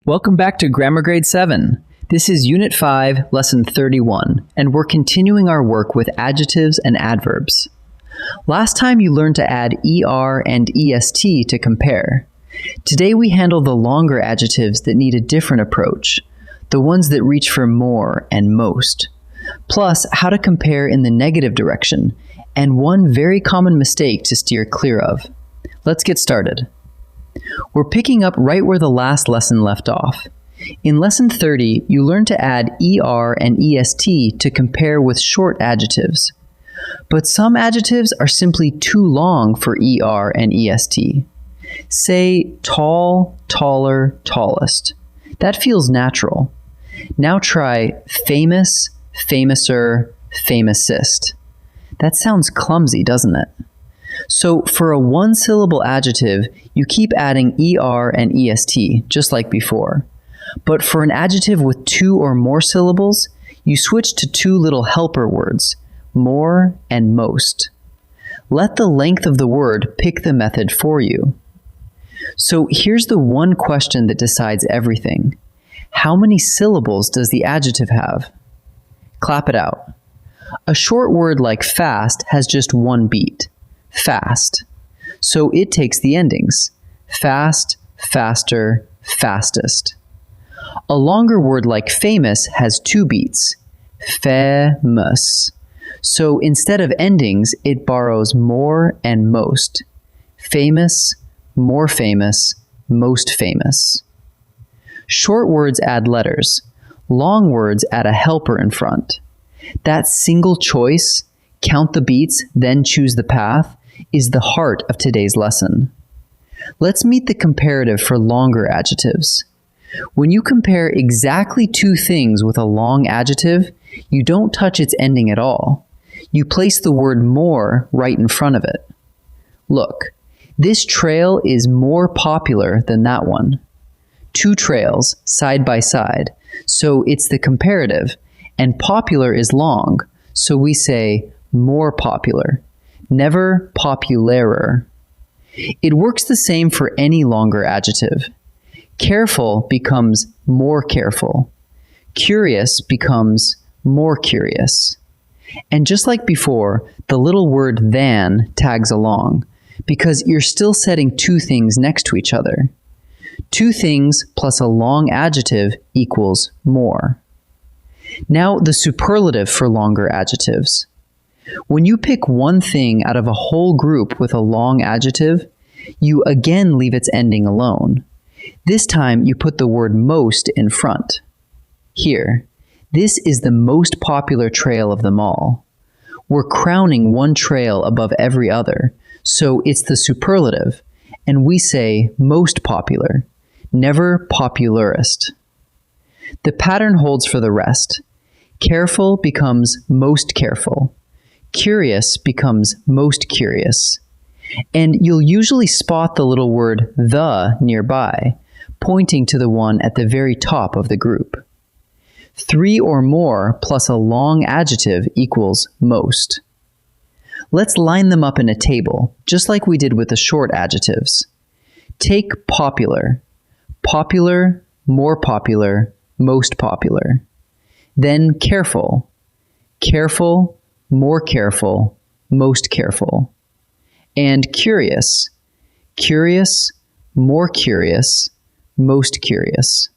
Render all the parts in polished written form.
Welcome back to Grammar Grade 7. This is Unit 5, Lesson 31, and we're continuing our work with adjectives and adverbs. Last time you learned to add ER and EST to compare. Today we handle the longer adjectives that need a different approach, the ones that reach for more and most, plus how to compare in the negative direction, and one very common mistake to steer clear of. Let's get started. We're picking up right where the last lesson left off. In Lesson 30, you learned to add ER and EST to compare with short adjectives. But some adjectives are simply too long for ER and EST. Say tall, taller, tallest. That feels natural. Now try famous, famouser, famousest. That sounds clumsy, doesn't it? So for a one-syllable adjective, you keep adding ER and EST, just like before. But for an adjective with two or more syllables, you switch to two little helper words, more and most. Let the length of the word pick the method for you. So here's the one question that decides everything. How many syllables does the adjective have? Clap it out. A short word like fast has just one beat. Fast. So it takes the endings. Fast, faster, fastest. A longer word like famous has two beats. Famous. So instead of endings, it borrows more and most. Famous, more famous, most famous. Short words add letters. Long words add a helper in front. That single choice, count the beats, then choose the path, is the heart of today's lesson. Let's meet the comparative for longer adjectives. When you compare exactly two things with a long adjective, you don't touch its ending at all. You place the word more right in front of it. Look, this trail is more popular than that one. Two trails, side by side, so it's the comparative, and popular is long, so we say more popular. Never popularer. It works the same for any longer adjective. Careful becomes more careful. Curious becomes more curious. And just like before, the little word than tags along, because you're still setting two things next to each other. Two things plus a long adjective equals more. Now the superlative for longer adjectives. When you pick one thing out of a whole group with a long adjective, you again leave its ending alone. This time you put the word most in front. Here, this is the most popular trail of them all. We're crowning one trail above every other, so it's the superlative, and we say most popular, never popularist. The pattern holds for the rest. Careful becomes most careful. Curious becomes most curious. And you'll usually spot the little word the nearby, pointing to the one at the very top of the group. Three or more plus a long adjective equals most. Let's line them up in a table, just like we did with the short adjectives. Take popular. Popular, more popular, most popular. Then careful. Careful, more careful, most careful. And curious. Curious, more curious, most curious.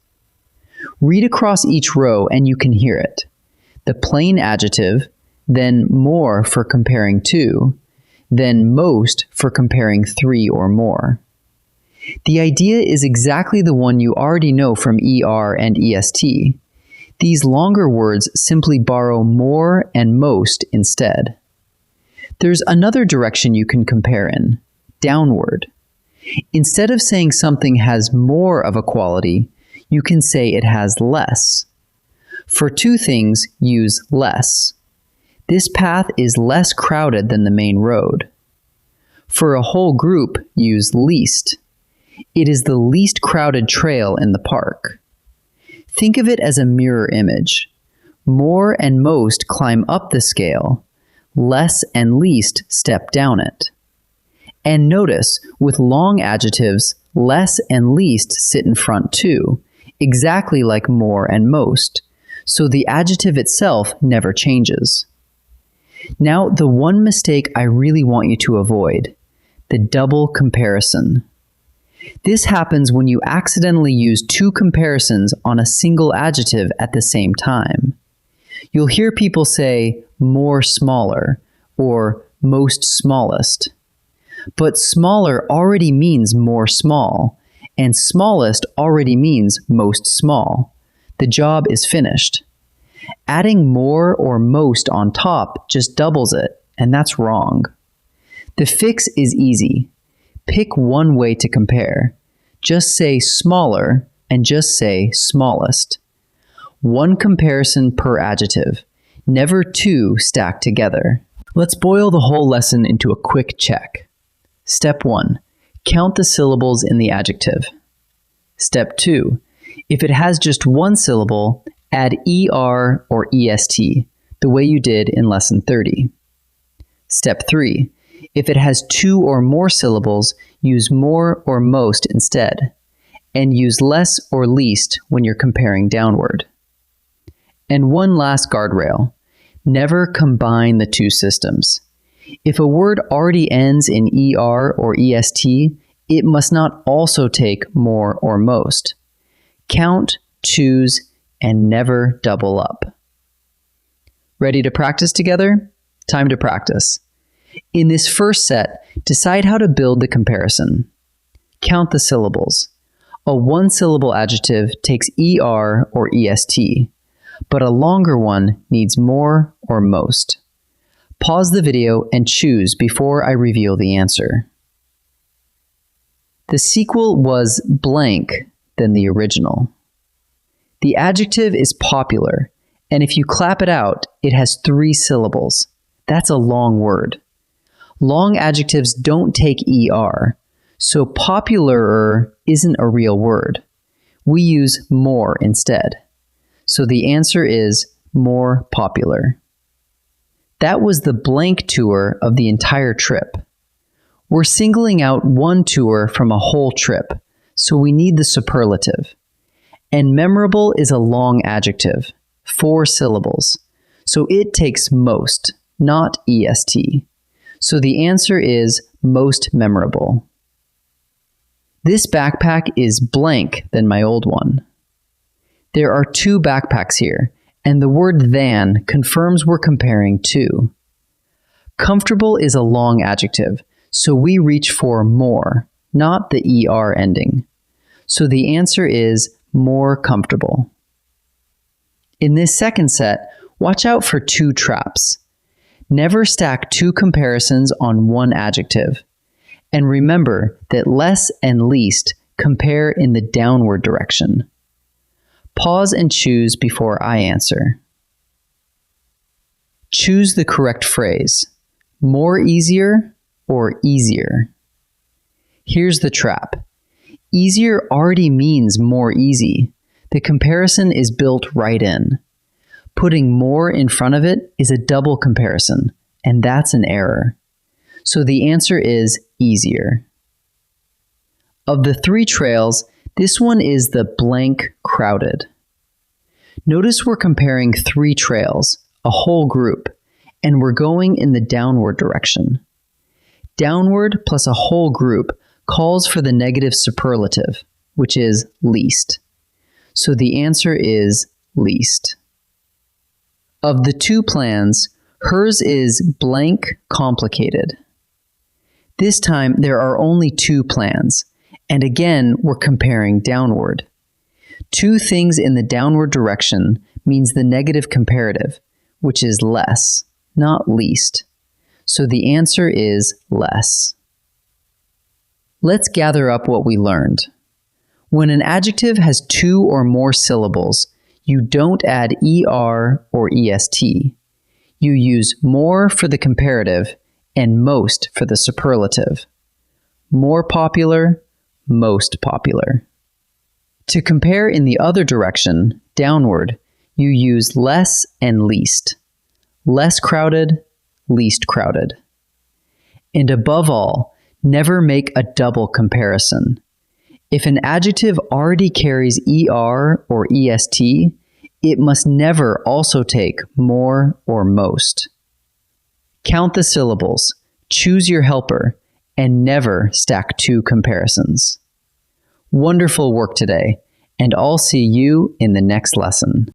Read across each row and you can hear it. The plain adjective, then more for comparing two, then most for comparing three or more. The idea is exactly the one you already know from ER and EST. These longer words simply borrow more and most instead. There's another direction you can compare in, downward. Instead of saying something has more of a quality, you can say it has less. For two things, use less. This path is less crowded than the main road. For a whole group, use least. It is the least crowded trail in the park. Think of it as a mirror image. More and most climb up the scale. Less and least step down it. And notice, with long adjectives, less and least sit in front too, exactly like more and most, so the adjective itself never changes. Now, the one mistake I really want you to avoid, the double comparison. This happens when you accidentally use two comparisons on a single adjective at the same time. You'll hear people say more smaller or most smallest. But smaller already means more small, and smallest already means most small. The job is finished. Adding more or most on top just doubles it, and that's wrong. The fix is easy. Pick one way to compare. Just say smaller and just say smallest. One comparison per adjective, never two stacked together. Let's boil the whole lesson into a quick check. Step 1. Count the syllables in the adjective. Step 2. If it has just one syllable, add ER or EST, the way you did in Lesson 30. Step 3. If it has two or more syllables, use more or most instead, and use less or least when you're comparing downward. And one last guardrail. Never combine the two systems. If a word already ends in ER or EST, it must not also take more or most. Count, choose, and never double up. Ready to practice together? Time to practice. In this first set, decide how to build the comparison. Count the syllables. A one-syllable adjective takes ER or EST, but a longer one needs more or most. Pause the video and choose before I reveal the answer. The sequel was blank than the original. The adjective is popular, and if you clap it out, it has 3 syllables. That's a long word. Long adjectives don't take ER, so popularer isn't a real word. We use more instead. So the answer is more popular. That was the blank tour of the entire trip. We're singling out one tour from a whole trip, so we need the superlative. And memorable is a long adjective, 4 syllables, so it takes most, not EST. So the answer is most memorable. This backpack is blank than my old one. There are 2 backpacks here, and the word than confirms we're comparing 2. Comfortable is a long adjective, so we reach for more, not the ER ending. So the answer is more comfortable. In this second set, watch out for 2 traps. Never stack 2 comparisons on one adjective. And remember that less and least compare in the downward direction. Pause and choose before I answer. Choose the correct phrase. More easier or easier? Here's the trap. Easier already means more easy. The comparison is built right in. Putting more in front of it is a double comparison, and that's an error. So the answer is easier. Of the 3 trails, this one is the blank crowded. Notice we're comparing 3 trails, a whole group, and we're going in the downward direction. Downward plus a whole group calls for the negative superlative, which is least. So the answer is least. Of the 2 plans, hers is blank complicated. This time there are only 2 plans, and again we're comparing downward. 2 things in the downward direction means the negative comparative, which is less, not least. So the answer is less. Let's gather up what we learned. When an adjective has 2 or more syllables, you don't add ER or EST. You use more for the comparative and most for the superlative. More popular, most popular. To compare in the other direction, downward, you use less and least. Less crowded, least crowded. And above all, never make a double comparison. If an adjective already carries ER or EST, it must never also take more or most. Count the syllables, choose your helper, and never stack two comparisons. Wonderful work today, and I'll see you in the next lesson.